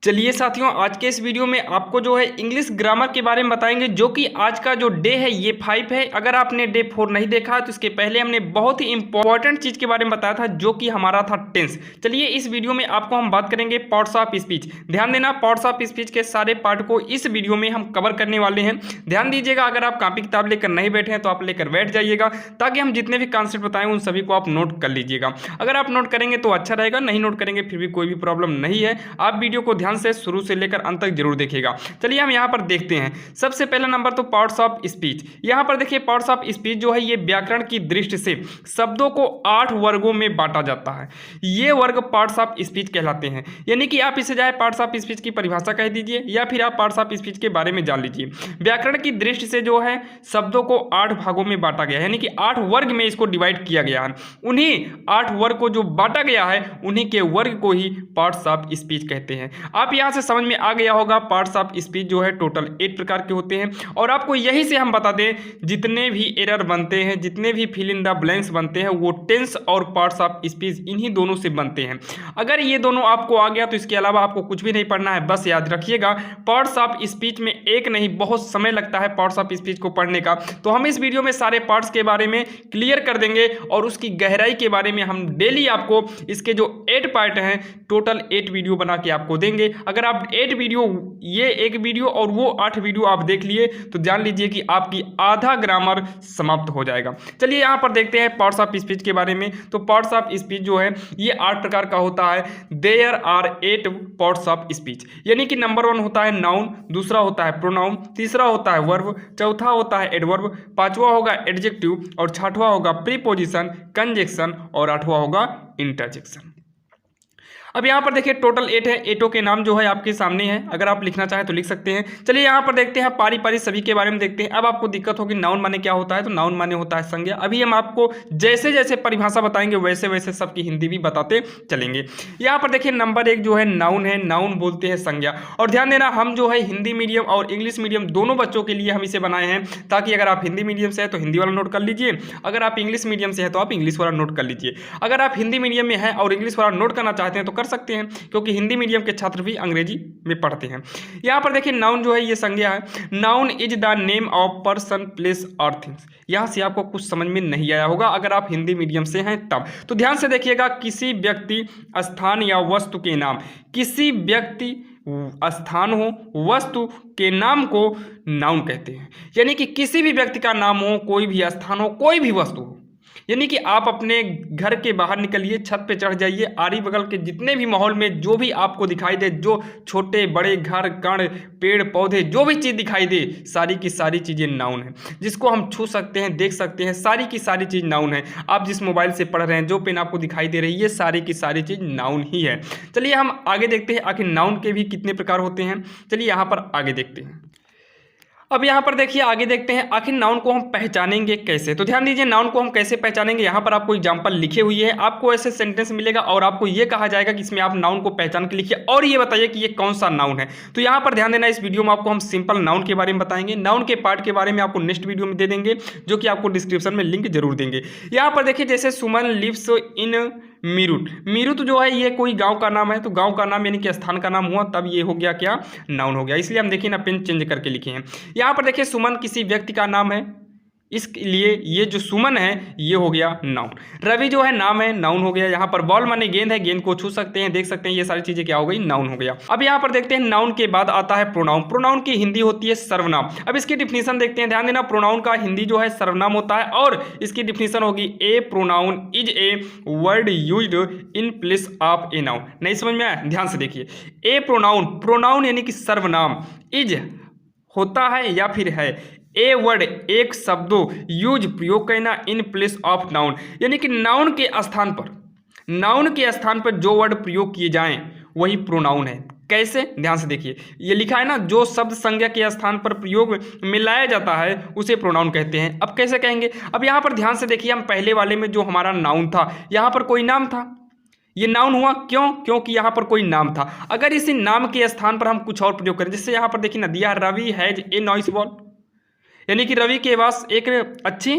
चलिए साथियों, आज के इस वीडियो में आपको जो है इंग्लिश ग्रामर के बारे में बताएंगे, जो कि आज का जो डे है ये 5 है। अगर आपने डे 4 नहीं देखा तो इसके पहले हमने बहुत ही इंपॉर्टेंट चीज़ के बारे में बताया था, जो कि हमारा था टेंस। चलिए इस वीडियो में आपको हम बात करेंगे पार्ट्स ऑफ स्पीच। ध्यान देना, पार्ट्स ऑफ स्पीच के सारे पार्ट को इस वीडियो में हम कवर करने वाले हैं। ध्यान दीजिएगा, अगर आप कॉपी किताब लेकर नहीं बैठे हैं तो आप लेकर बैठ जाइएगा, ताकि हम जितने भी कॉन्सेप्ट बताएं उन सभी को आप नोट कर लीजिएगा। अगर आप नोट करेंगे तो अच्छा रहेगा, नहीं नोट करेंगे फिर भी कोई भी प्रॉब्लम नहीं है। आप वीडियो को ध्यान से शुरू से लेकर अंत तक जरूर देखिएगा। चलिए हम यहाँ पर देखते हैं। सबसे पहला नंबर तो पार्ट्स ऑफ स्पीच। यहाँ पर देखिए, पार्ट्स ऑफ स्पीच जो है ये व्याकरण की दृष्टि से शब्दों को 8 वर्गों में बांटा जाता है। ये वर्ग पार्ट्स ऑफ स्पीच कहलाते हैं। यानी कि आप इसे चाहे पार्ट्स ऑफ स्पीच की परिभाषा कह दीजिए या फिर आप पार्ट्स ऑफ स्पीच के बारे में जान लीजिए। व्याकरण की दृष्टि से जो है शब्दों को 8 भागों में बांटा गया है, यानी कि 8 वर्ग में इसको डिवाइड किया गया है। उन्हीं 8 वर्ग को जो बांटा गया है उन्हीं के वर्ग को ही पार्ट्स ऑफ स्पीच कहते हैं। आप यहां से समझ में आ गया होगा, पार्ट्स ऑफ स्पीच जो है टोटल 8 प्रकार के होते हैं। और आपको यही से हम बता दें, जितने भी एरर बनते हैं, जितने भी फिल इन द ब्लैंक्स बनते हैं, वो टेंस और पार्ट्स ऑफ स्पीच इन्हीं दोनों से बनते हैं। अगर ये दोनों आपको आ गया तो इसके अलावा आपको कुछ भी नहीं पढ़ना है। बस याद रखिएगा, पार्ट्स ऑफ स्पीच में एक नहीं बहुत समय लगता है पार्ट्स ऑफ स्पीच को पढ़ने का। तो हम इस वीडियो में सारे पार्ट्स के बारे में क्लियर कर देंगे और उसकी गहराई के बारे में हम डेली आपको इसके जो 8 पार्ट हैं, टोटल 8 वीडियो बना के आपको देंगे। अगर आप 8 वीडियो, ये एक वीडियो और वो 8 वीडियो आप देख लिए तो जान लीजिए कि आपकी आधा ग्रामर समाप्त हो जाएगा। चलिए यहाँ पर देखते हैं पार्ट्स ऑफ स्पीच के बारे में। तो पार्ट्स ऑफ स्पीच जो है ये 8 प्रकार का होता है। There are 8 parts of speech, यानी कि नंबर 1 होता है नाउन, दूसरा होता है प्रोनाउन, तीसरा होता है वर्ब, चौथा होता है एडवर्ब, पांचवा होगा एडजेक्टिव और छठवां होगा प्रीपोजिशन, कंजक्शन और आठवां होगा इंटरजेक्शन। अब यहाँ पर देखिए टोटल 8 है। 8 के नाम जो है आपके सामने है, अगर आप लिखना चाहें तो लिख सकते हैं। चलिए यहाँ पर देखते हैं पारी पारी सभी के बारे में देखते हैं। अब आपको दिक्कत होगी नाउन माने क्या होता है, तो नाउन माने होता है संज्ञा। अभी हम आपको जैसे जैसे परिभाषा बताएंगे वैसे वैसे सबकी हिंदी भी बताते चलेंगे। यहाँ पर देखिए नंबर 1 जो है नाउन है। नाउन बोलते हैं संज्ञा। और ध्यान देना, हम जो है हिंदी मीडियम और इंग्लिश मीडियम दोनों बच्चों के लिए हम इसे बनाए हैं, ताकि अगर आप हिंदी मीडियम से है तो हिंदी वाला नोट कर लीजिए, अगर आप इंग्लिश मीडियम से है तो आप इंग्लिश वाला नोट कर लीजिए। अगर आप हिंदी मीडियम में है और इंग्लिश वाला नोट करना चाहते हैं तो कर सकते हैं, क्योंकि हिंदी मीडियम के छात्र भी अंग्रेजी में पढ़ते हैं। यहां पर देखिए नाउन जो है ये संज्ञा है। Noun is the name of person, place और थिंग्स। यहां से आपको कुछ समझ में नहीं आया होगा अगर आप हिंदी मीडियम से हैं तब। तो ध्यान से देखिएगा, किसी व्यक्ति, स्थान या वस्तु के नाम, किसी व्यक्ति, स्थान हो, वस्तु के नाम को नाउन कहते हैं। यानी कि किसी भी व्यक्ति का नाम हो, कोई भी स्थान हो, कोई भी वस्तु हो। यानी कि आप अपने घर के बाहर निकलिए, छत पे चढ़ जाइए, आरी बगल के जितने भी माहौल में जो भी आपको दिखाई दे, जो छोटे बड़े घर, कण, पेड़ पौधे, जो भी चीज़ दिखाई दे, सारी की सारी चीज़ें नाउन हैं। जिसको हम छू सकते हैं, देख सकते हैं, सारी की सारी चीज़ नाउन है। आप जिस मोबाइल से पढ़ रहे हैं, जो पेन आपको दिखाई दे रही है, ये सारी की सारी चीज़ नाउन ही है। चलिए हम आगे देखते हैं आखिर नाउन के भी कितने प्रकार होते हैं। चलिए यहाँ पर आगे देखते हैं। अब यहाँ पर देखिए आगे देखते हैं आखिर नाउन को हम पहचानेंगे कैसे। तो ध्यान दीजिए, नाउन को हम कैसे पहचानेंगे। यहाँ पर आपको एग्जांपल लिखे हुई है, आपको ऐसे सेंटेंस मिलेगा और आपको ये कहा जाएगा कि इसमें आप नाउन को पहचान के लिखिए और ये बताइए कि ये कौन सा नाउन है। तो यहाँ पर ध्यान देना, इस वीडियो में आपको हम सिंपल नाउन के बारे में बताएंगे। नाउन के पार्ट के बारे में आपको नेक्स्ट वीडियो में दे देंगे, जो कि आपको डिस्क्रिप्शन में लिंक जरूर देंगे। यहाँ पर देखिए, जैसे सुमन लिव्स इन मीरुट। मीरुट जो है ये कोई गांव का नाम है, तो गांव का नाम यानी कि स्थान का नाम हुआ, तब ये हो गया क्या, नाउन हो गया। इसलिए हम देखिए ना, पेन चेंज करके लिखे हैं। यहाँ पर देखिए सुमन किसी व्यक्ति का नाम है, इसलिए ये जो सुमन है ये हो गया नाउन। रवि जो है नाम है, नाउन हो गया। यहाँ पर बॉल माने गेंद है, गेंद को छू सकते हैं, देख सकते हैं, ये सारी चीजें क्या हो गई, नाउन हो गया। अब यहाँ पर देखते हैं नाउन के बाद आता है प्रोनाउन। प्रोनाउन की हिंदी होती है सर्वनाम। अब इसकी डिफिनीशन देखते हैं। ध्यान देना, प्रोनाउन का हिंदी जो है सर्वनाम होता है और इसकी डिफिनीशन होगी, a pronoun is a word used in place of a noun. नहीं समझ में आया? ध्यान से देखिए, ए प्रोनाउन, प्रोनाउन यानी कि सर्वनाम, इज होता है या फिर है, ए वर्ड एक शब्दों, यूज प्रयोग करना, इन प्लेस ऑफ नाउन यानी कि नाउन के स्थान पर, नाउन के स्थान पर जो वर्ड प्रयोग किए जाएं वही प्रोनाउन है। कैसे? ध्यान से देखिए, ये लिखा है ना, जो शब्द संज्ञा के स्थान पर प्रयोग में लाया जाता है उसे प्रोनाउन कहते हैं। अब कैसे कहेंगे? अब यहाँ पर ध्यान से देखिए, हम पहले वाले में जो हमारा नाउन था, यहाँ पर कोई नाम था, ये नाउन हुआ। क्यों? क्योंकि यहाँ पर कोई नाम था। अगर इसी नाम के स्थान पर हम कुछ और प्रयोग करें, जैसे यहाँ पर देखिए ना, दिया Ravi has a nice ball, यानी कि रवि के पास एक अच्छी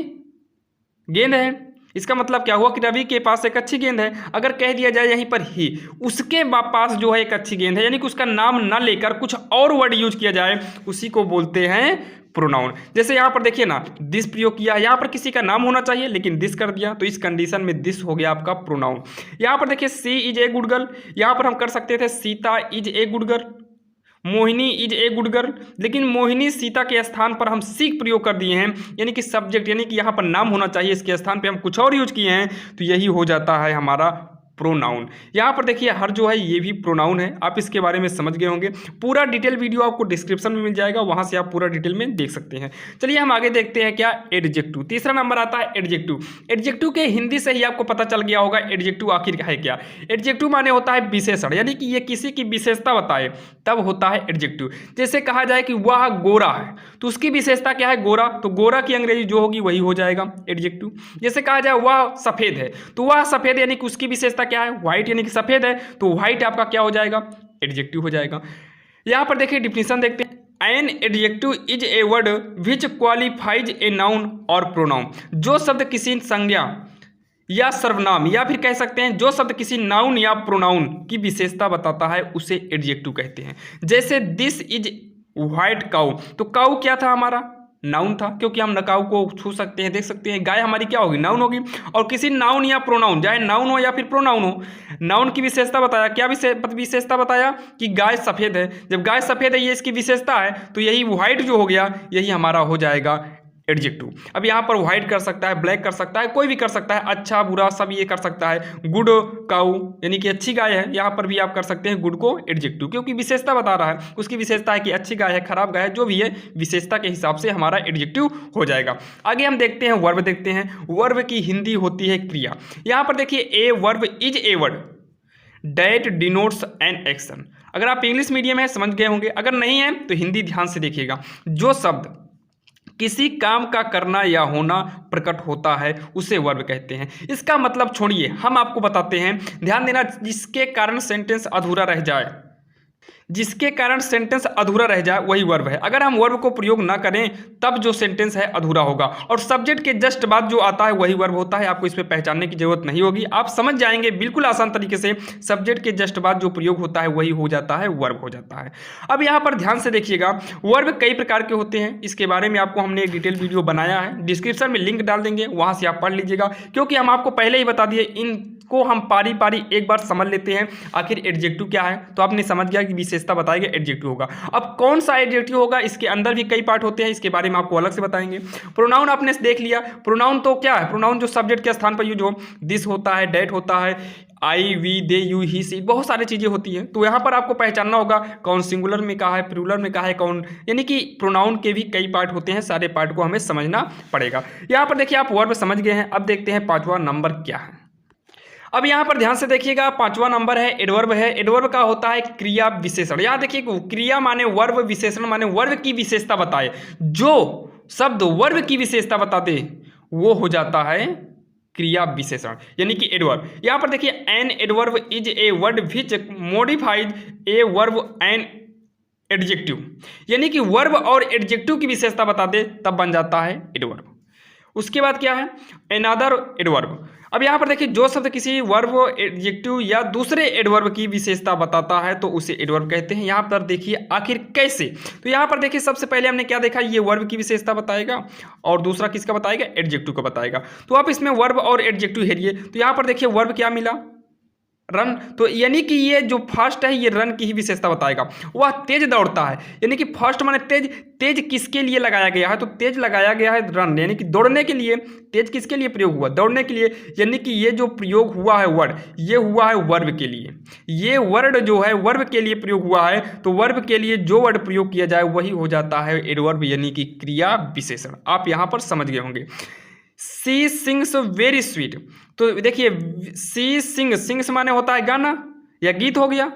गेंद है। इसका मतलब क्या हुआ कि रवि के पास एक अच्छी गेंद है। अगर कह दिया जाए यहीं पर ही उसके पास जो है एक अच्छी गेंद है, यानी कि उसका नाम ना लेकर कुछ और वर्ड यूज किया जाए, उसी को बोलते हैं प्रोनाउन। जैसे यहाँ पर देखिए ना, दिस प्रयोग किया, यहाँ पर किसी का नाम होना चाहिए लेकिन दिस कर दिया, तो इस कंडीशन में दिस हो गया आपका प्रोनाउन। यहाँ पर देखिए सी इज ए गुड गर्ल, यहाँ पर हम कर सकते थे Sita is a good girl, Mohini is a good girl, लेकिन मोहिनी सीता के स्थान पर हम सी प्रयोग कर दिए हैं, यानी कि सब्जेक्ट, यानी कि यहाँ पर नाम होना चाहिए, इसके स्थान पे हम कुछ और यूज किए हैं, तो यही हो जाता है हमारा प्रोनाउन। यहाँ पर देखिए हर जो है ये भी प्रोनाउन है, आप इसके बारे में समझ गए होंगे। पूरा डिटेल वीडियो आपको डिस्क्रिप्शन में मिल जाएगा, वहाँ से आप पूरा डिटेल में देख सकते हैं। चलिए हम आगे देखते हैं क्या, एडजेक्टिव। तीसरा नंबर आता है एडजेक्टिव। एडजेक्टिव के हिंदी से ही आपको पता चल गया होगा एडजेक्टिव आखिर है क्या। एडजेक्टिव माने होता है विशेषण, यानी कि ये किसी की विशेषता बताए तब होता है एडजेक्टिव। जैसे कहा जाए कि वह गोरा है, तो उसकी विशेषता क्या है, गोरा, तो गोरा की अंग्रेजी जो होगी वही हो जाएगा एडजेक्टिव। जैसे कहा जाए वह सफ़ेद है, तो वह सफ़ेद यानी कि उसकी विशेषता क्या है, व्हाइट, यानी कि सफ़ेद है, तो व्हाइट आपका क्या हो जाएगा, एडजेक्टिव हो जाएगा। यहाँ पर देखिए डिफिनीशन देखते हैं। An adjective is a word which qualifies a noun और प्रोनाउन। जो शब्द किसी संज्ञा या सर्वनाम, या फिर कह सकते हैं जो शब्द किसी नाउन या प्रोनाउन की विशेषता बताता है उसे एडजेक्टिव कहते हैं। जैसे दिस इज व्हाइट काउ, तो काउ क्या था, हमारा नाउन था, क्योंकि हम काउ को छू सकते हैं, देख सकते हैं। गाय हमारी क्या होगी, नाउन होगी। और किसी नाउन या प्रोनाउन, चाहे नाउन हो या फिर प्रोनाउन हो, नाउन की विशेषता बताया, क्या विशेषता बताया कि गाय सफ़ेद है। जब गाय सफ़ेद है ये इसकी विशेषता है, तो यही व्हाइट जो हो गया यही हमारा हो जाएगा एडजेक्टिव। अब यहाँ पर व्हाइट कर सकता है, ब्लैक कर सकता है, कोई भी कर सकता है, अच्छा बुरा सब ये कर सकता है। गुड काऊ यानी कि अच्छी गाय है, यहाँ पर भी आप कर सकते हैं गुड को एडजेक्टिव, क्योंकि विशेषता बता रहा है, उसकी विशेषता है कि अच्छी गाय है, खराब गाय है, जो भी है विशेषता के हिसाब से हमारा एडजेक्टिव हो जाएगा। आगे हम देखते हैं वर्ब देखते हैं। वर्ब की हिंदी होती है क्रिया। यहाँ पर देखिए a verb is a word that denotes an action. अगर आप इंग्लिश मीडियम है समझ गए होंगे, अगर नहीं है तो हिंदी ध्यान से देखिएगा। जो शब्द किसी काम का करना या होना प्रकट होता है उसे वर्ब कहते हैं। इसका मतलब छोड़िए, हम आपको बताते हैं, ध्यान देना, जिसके कारण सेंटेंस अधूरा रह जाए, जिसके कारण सेंटेंस अधूरा रह जाए वही वर्ब है। अगर हम वर्ब को प्रयोग ना करें तब जो सेंटेंस है अधूरा होगा, और सब्जेक्ट के जस्ट बाद जो आता है वही वर्ब होता है। आपको इसमें पहचानने की जरूरत नहीं होगी, आप समझ जाएंगे बिल्कुल आसान तरीके से। सब्जेक्ट के जस्ट बाद जो प्रयोग होता है वही हो जाता है, वर्ब हो जाता है। अब यहाँ पर ध्यान से देखिएगा, वर्ब कई प्रकार के होते हैं, इसके बारे में आपको हमने एक डिटेल वीडियो बनाया है, डिस्क्रिप्शन में लिंक डाल देंगे, वहाँ से आप पढ़ लीजिएगा, क्योंकि हम आपको पहले ही बता दिए। इनको हम पारी पारी एक बार समझ लेते हैं, आखिर एडजेक्टिव क्या है, तो आपने समझ गया कि विशेषता बताएगा एडजेक्टिव होगा। अब कौन सा एडजेक्टिव होगा, इसके अंदर भी कई पार्ट होते हैं, इसके बारे में आपको अलग से बताएंगे। प्रोनाउन आपने देख लिया, प्रोनाउन तो क्या है, प्रोनाउन जो सब्जेक्ट के स्थान पर यूज हो, दिस होता है, डैट होता है, आई वी दे यू ही सी, बहुत सारी चीज़ें होती हैं। तो यहाँ पर आपको पहचानना होगा कौन सिंगुलर में कहा है, प्लूरल में कहा है, कौन, यानी कि प्रोनाउन के भी कई पार्ट होते हैं, सारे पार्ट को हमें समझना पड़ेगा। यहाँ पर देखिए आप वर्ब समझ गए हैं। अब देखते हैं पांचवा नंबर क्या है। अब यहाँ पर ध्यान से देखिएगा, पांचवा नंबर है एडवर्ब है। एडवर्ब का होता है क्रिया विशेषण। यहाँ देखिए क्रिया माने वर्ब, विशेषण माने वर्ब की विशेषता बताए। जो शब्द वर्ब की विशेषता बताते वो हो जाता है क्रिया विशेषण, यानी कि एडवर्ब। यहाँ पर देखिए an adverb is a word which modifies a verb an adjective, यानी कि वर्ब और एडजेक्टिव की विशेषता बता दे तब बन जाता है एडवर्ब। उसके बाद क्या है, एनादर एडवर्ब। अब यहाँ पर देखिए जो शब्द किसी वर्ब, एडजेक्टिव या दूसरे एडवर्ब की विशेषता बताता है तो उसे एडवर्ब कहते हैं। यहाँ पर देखिए आखिर कैसे, तो यहाँ पर देखिए सबसे पहले हमने क्या देखा, ये वर्ब की विशेषता बताएगा और दूसरा किसका बताएगा, एडजेक्टिव का बताएगा। तो आप इसमें वर्ब और एडजेक्टिव हेरिए, तो यहाँ पर देखिए वर्ब क्या मिला, रन, तो यानी कि ये जो फर्स्ट है ये रन की ही विशेषता बताएगा। वह तेज दौड़ता है, यानी कि फर्स्ट माने तेज, तेज किसके लिए लगाया गया है, तो तेज लगाया गया है रन, यानी कि दौड़ने के लिए। तेज किसके लिए प्रयोग हुआ, दौड़ने के लिए, यानी कि ये जो प्रयोग हुआ है वर्ड, ये हुआ है वर्ब के लिए। ये वर्ड जो है वर्ब के लिए प्रयोग हुआ है, तो वर्ब के लिए जो वर्ड प्रयोग किया जाए वही हो जाता है एडवर्ब, यानी कि क्रिया विशेषण। आप यहाँ पर समझ गए होंगे। सी सिंग्स वेरी स्वीट, तो देखिए सी सिंग्स माने होता है गाना या गीत हो गया,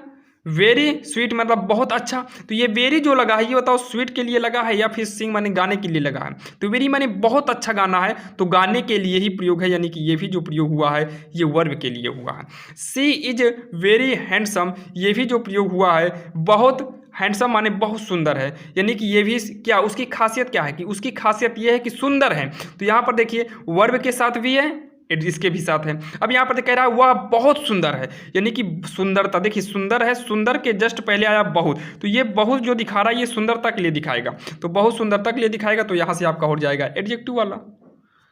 वेरी स्वीट मतलब बहुत अच्छा। तो ये वेरी जो लगा है ये बताओ स्वीट के लिए लगा है या फिर सिंग माने गाने के लिए लगा है, तो वेरी माने बहुत अच्छा गाना है, तो गाने के लिए ही प्रयोग है, यानी कि ये भी जो प्रयोग हुआ है ये वर्ब के लिए हुआ है। सी इज वेरी हैंडसम, ये भी जो प्रयोग हुआ है, बहुत हैंडसम माने बहुत सुंदर है, यानी कि ये भी क्या, उसकी खासियत क्या है कि उसकी खासियत ये है कि सुंदर है। तो यहाँ पर देखिए वर्ब के साथ भी है इसके भी साथ है। अब यहाँ पर कह रहा है वह बहुत सुंदर है, यानी कि सुंदरता, देखिए सुंदर है, सुंदर के जस्ट पहले आया बहुत, तो ये बहुत जो दिखा रहा है ये सुंदरता के लिए दिखाएगा, तो बहुत सुंदरता के लिए दिखाएगा, तो यहाँ से आपका हो जाएगा एडजेक्टिव वाला,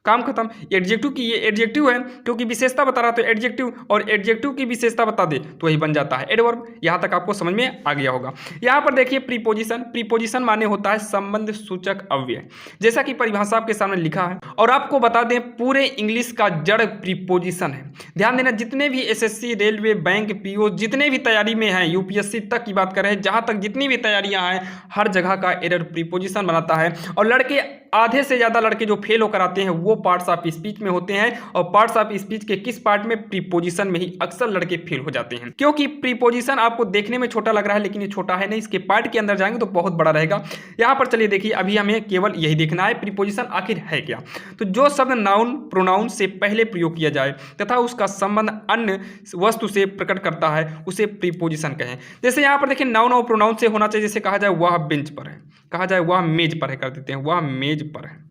काम खत्म। एडजेक्टिव की ये एडजेक्टिव है क्योंकि विशेषता बता रहा तो एडजेक्टिव, और एडजेक्टिव की विशेषता बता दे तो वही बन जाता है एडवर्ब। यहाँ तक आपको समझ में आ गया होगा। यहाँ पर देखिए प्रीपोजिशन, प्रीपोजिशन माने होता है संबंध सूचक अव्यय, जैसा कि परिभाषा आपके सामने लिखा है। और आपको बता दें पूरे इंग्लिश का जड़ प्रीपोजिशन है। ध्यान देना, जितने भी एसएससी, रेलवे, बैंक, पीओ, जितने भी तैयारी में हैं, यूपीएससी तक की बात करें, जहाँ तक जितनी भी तैयारियाँ हैं, हर जगह का एरर प्रीपोजिशन बनाता है। और लड़के, आधे से ज़्यादा लड़के जो फेल होकर आते हैं वो पार्ट्स ऑफ स्पीच में होते हैं, और पार्ट्स ऑफ स्पीच के किस पार्ट में, प्रीपोजिशन में ही अक्सर लड़के फेल हो जाते हैं। क्योंकि प्रीपोजिशन आपको देखने में छोटा लग रहा है, लेकिन ये छोटा है नहीं, इसके पार्ट के अंदर जाएंगे तो बहुत बड़ा रहेगा। यहाँ पर चलिए देखिए, अभी हमें केवल यही देखना है प्रीपोजिशन आखिर है क्या। तो जो शब्द नाउन, प्रोनाउन से पहले प्रयोग किया जाए तथा उसका संबंध अन्य वस्तु से प्रकट करता है, उसे प्रीपोजिशन कहें। जैसे यहाँ पर देखिए नाउन और प्रोनाउन से होना चाहिए, जैसे कहा जाए वह बेंच पर है, कहा जाए वह मेज पर है, कर देते हैं वह मेज पर है।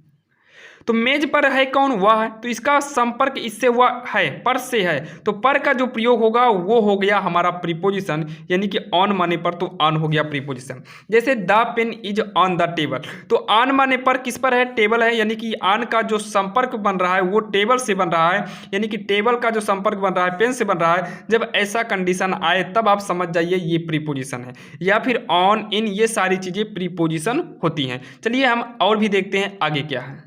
तो मेज पर है कौन, वह है, तो इसका संपर्क इससे वह है, पर से है, तो पर का जो प्रयोग होगा वो हो गया हमारा प्रीपोजिशन, यानी कि ऑन माने पर तो ऑन हो गया प्रीपोजिशन। जैसे the pen is on the table, तो ऑन माने पर किस पर है, टेबल है, यानी कि ऑन का जो संपर्क बन रहा है वो टेबल से बन रहा है, यानी कि टेबल का जो संपर्क बन रहा है पेन से बन रहा है। जब ऐसा कंडीशन आए तब आप समझ जाइए ये प्रीपोजिशन है, या फिर ऑन, इन, ये सारी चीज़ें प्रीपोजिशन होती हैं। चलिए हम और भी देखते हैं आगे क्या है।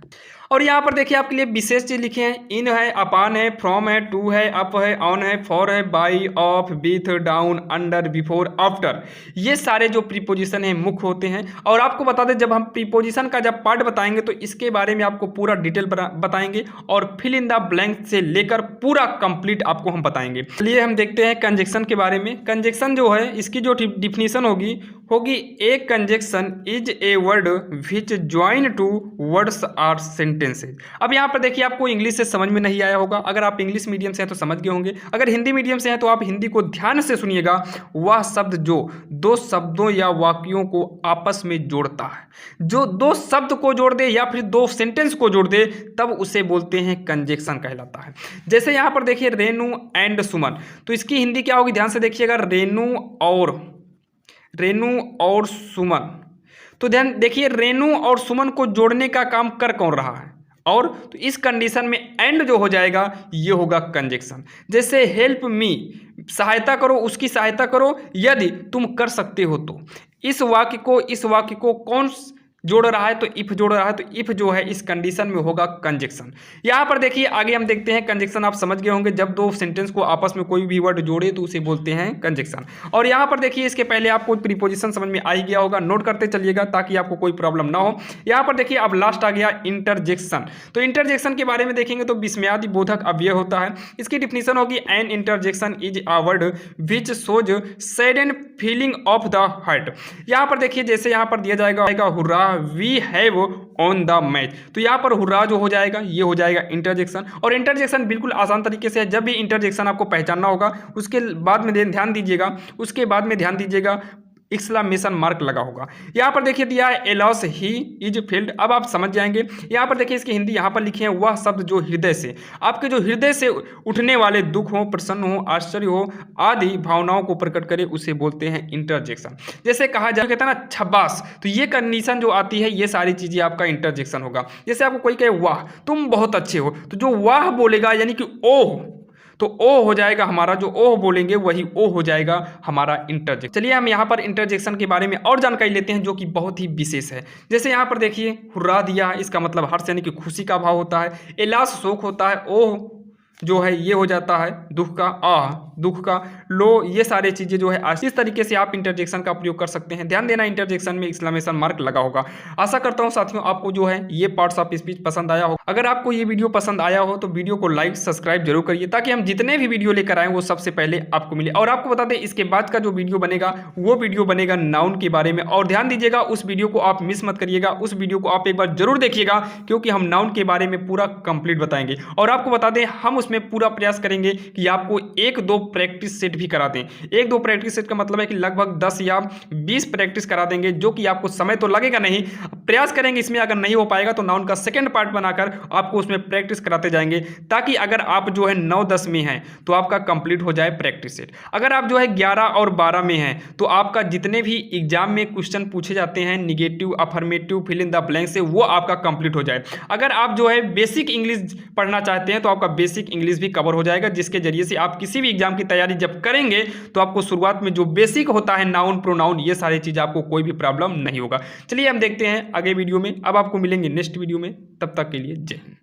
और यहाँ पर देखिए आपके लिए विशेष चीज लिखे हैं, इन है, अपॉन है, फ्रॉम है, टू है, अप है, ऑन है, फॉर है, by, of, with, down, under, before, after, ये सारे जो प्रीपोजिशन हैं मुख्य होते हैं। और आपको बता दें जब हम प्रीपोजिशन का जब पार्ट बताएंगे तो इसके बारे में आपको पूरा डिटेल बताएंगे, और फिल इन द ब्लैंक से लेकर पूरा कंप्लीट आपको हम बताएंगे। चलिए हम देखते हैं कंजक्शन के बारे में। कंजक्शन जो है इसकी जो डिफिनीशन होगी a conjunction is a word which join two words or sentences. अब यहाँ पर देखिए आपको इंग्लिश से समझ में नहीं आया होगा, अगर आप इंग्लिश मीडियम से हैं तो समझ गए होंगे, अगर हिंदी मीडियम से हैं तो आप हिंदी को ध्यान से सुनिएगा। वह शब्द जो दो शब्दों या वाक्यों को आपस में जोड़ता है, जो दो शब्द को जोड़ दे या फिर दो सेंटेंस को जोड़ दे, तब उसे बोलते हैं कंजक्शन कहलाता है। जैसे यहाँ पर देखिए रेनू एंड सुमन, तो इसकी हिंदी क्या होगी, ध्यान से देखिएगा, रेनू और सुमन। तो ध्यान देखिए रेनू और सुमन को जोड़ने का काम कर कौन रहा है, और तो इस कंडीशन में एंड जो हो जाएगा ये होगा कंजक्शन। जैसे हेल्प मी, सहायता करो, उसकी सहायता करो यदि तुम कर सकते हो तो। इस वाक्य को कौन जोड़ रहा है, तो इफ जोड़ रहा है, तो इफ जो है इस कंडीशन में होगा कंजक्शन। यहाँ पर देखिए आगे हम देखते हैं कंजक्शन, आप समझ गए होंगे, जब दो सेंटेंस को आपस में कोई भी वर्ड जोड़े तो उसे बोलते हैं कंजक्शन। और यहाँ पर देखिए इसके पहले आपको प्रीपोजिशन समझ में आ ही गया होगा, नोट करते चलिएगा ताकि आपको कोई प्रॉब्लम ना हो। यहाँ पर देखिए अब लास्ट आ गया इंटरजेक्शन। तो इंटरजेक्शन के बारे में देखेंगे तो विस्मयादि बोधक अव्यय होता है। इसकी डिफिनीशन होगी an interjection is a word which shows sudden feeling of the heart. यहाँ पर देखिए जैसे यहाँ पर दिया जाएगा hurrah we have won the match, तो यहाँ पर हुर्रा जो हो जाएगा ये हो जाएगा इंटरजेक्शन। और इंटरजेक्शन बिल्कुल आसान तरीके से है, जब भी इंटरजेक्शन आपको पहचानना होगा उसके बाद में ध्यान दीजिएगा एक्सक्लेमेशन मार्क लगा होगा। यहाँ पर देखिए दिया है एलॉस ही इज फील्ड, अब आप समझ जाएंगे। यहाँ पर देखिए इसकी हिंदी यहाँ पर लिखे हैं, वह शब्द जो हृदय से, आपके जो हृदय से उठने वाले दुख हो, प्रसन्न हो, आश्चर्य हो आदि भावनाओं को प्रकट करे, उसे बोलते हैं इंटरजेक्शन। जैसे कहा जाए कहता है ना छब्बास, तो ये कंडीशन जो आती है ये सारी चीजें आपका इंटरजेक्शन होगा। जैसे आपको कोई कहे वाह तुम बहुत अच्छे हो, तो जो वाह बोलेगा यानी कि ओह, तो ओ हो जाएगा हमारा, जो ओ बोलेंगे वही ओ हो जाएगा हमारा इंटरजेक्शन। चलिए हम यहाँ पर इंटरजेक्शन के बारे में और जानकारी लेते हैं जो कि बहुत ही विशेष है। जैसे यहाँ पर देखिए हुर्रा दिया है, इसका मतलब हर्ष यानी कि खुशी का भाव होता है, एलास शोक होता है, ओह जो है ये हो जाता है दुख का, आह दुख का, लो ये सारे चीज़ें जो है इस तरीके से आप इंटरजेक्शन का प्रयोग कर सकते हैं। ध्यान देना इंटरजेक्शन में एक्सक्लेमेशन मार्क लगा होगा। आशा करता हूँ साथियों आपको जो है ये पार्ट्स ऑफ स्पीच पसंद आया हो। अगर आपको ये वीडियो पसंद आया हो तो वीडियो को लाइक सब्सक्राइब जरूर करिए, ताकि हम जितने भी वीडियो लेकर आए वो सबसे पहले आपको मिले। और आपको बता दें इसके बाद का जो वीडियो बनेगा वो वीडियो बनेगा नाउन के बारे में, और ध्यान दीजिएगा उस वीडियो को आप मिस मत करिएगा, उस वीडियो को आप एक बार जरूर देखिएगा, क्योंकि हम नाउन के बारे में पूरा कंप्लीट बताएंगे। और आपको बता दें हम उसमें उसमें पूरा प्रयास करेंगे कि आपको 1-2 प्रैक्टिस सेट भी करा दें। 1-2 प्रैक्टिस सेट का मतलब है कि लगभग 10 या 20 प्रैक्टिस करा देंगे, जो कि आपको समय तो लगेगा नहीं, प्रयास करेंगे इसमें। अगर नहीं हो पाएगा तो नाउन का सेकंड पार्ट बनाकर आपको उसमें प्रैक्टिस कराते जाएंगे, ताकि अगर आप जो है 9-10 में हैं तो आपका कंप्लीट हो जाए प्रैक्टिस सेट। अगर आप जो है 11 और 12 में हैं तो आपका जितने भी एग्जाम में क्वेश्चन पूछे जाते हैं negative, affirmative, fill in the blank से, वो आपका कंप्लीट हो जाए। अगर आप जो है बेसिक इंग्लिश पढ़ना चाहते हैं तो आपका बेसिक इंग्लिश भी कवर हो जाएगा, जिसके जरिए से आप किसी भी एग्जाम की तैयारी जब करेंगे तो आपको शुरुआत में जो बेसिक होता है नाउन, प्रोनाउन, ये सारी चीज़ आपको कोई भी प्रॉब्लम नहीं होगा। चलिए हम देखते हैं आगे वीडियो में। अब आपको मिलेंगे नेक्स्ट वीडियो में, तब तक के लिए जय हिंद।